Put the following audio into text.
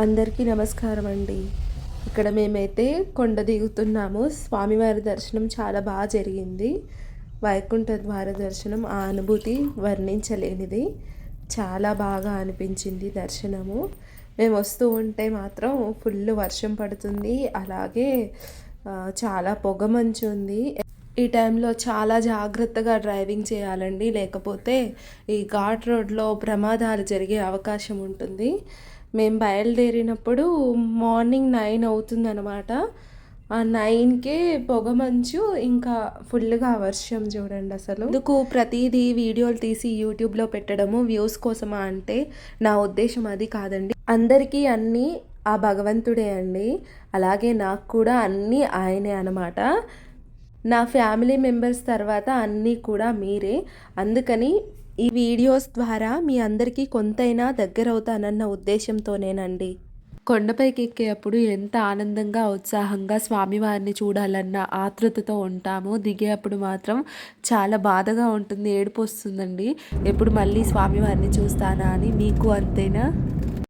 అందరికీ నమస్కారం అండి. ఇక్కడ మేమైతే కొండ దిగుతున్నాము. స్వామివారి దర్శనం చాలా బాగా జరిగింది. వైకుంఠ ద్వార దర్శనం ఆ అనుభూతి వర్ణించలేనిది. చాలా బాగా అనిపించింది దర్శనము. మేము వస్తూ ఉంటే మాత్రం ఫుల్ వర్షం పడుతుంది. అలాగే చాలా పొగమంచు ఉంది. ఈ టైంలో చాలా జాగ్రత్తగా డ్రైవింగ్ చేయాలండి, లేకపోతే ఈ ఘాట్ రోడ్లో ప్రమాదాలు జరిగే అవకాశం ఉంటుంది. మేము బయలుదేరినప్పుడు మార్నింగ్ 9 అవుతుందన్నమాట. ఆ 9కే పొగమంచు, ఇంకా ఫుల్గా వర్షం చూడండి. అసలు ఎందుకు ప్రతిదీ వీడియోలు తీసి యూట్యూబ్లో పెట్టడము వ్యూస్ కోసమా అంటే నా ఉద్దేశం అది కాదండి. అందరికీ అన్నీ ఆ భగవంతుడే అండి. అలాగే నాకు కూడా అన్నీ ఆయనే అన్నమాట. నా ఫ్యామిలీ మెంబర్స్ తర్వాత అన్నీ కూడా మీరే. అందుకని ఈ వీడియోస్ ద్వారా మీ అందరికీ కొంతైనా దగ్గరవుతానన్న ఉద్దేశంతోనేనండి. కొండపైకి ఎక్కేటప్పుడు ఎంత ఆనందంగా ఉత్సాహంగా స్వామివారిని చూడాలన్న ఆతృతతో ఉంటాము. దిగేటప్పుడు మాత్రం చాలా బాధగా ఉంటుంది, ఏడుపు వస్తుందండి. ఎప్పుడు మళ్ళీ స్వామివారిని చూస్తానా అని. మీకు అంతేనా?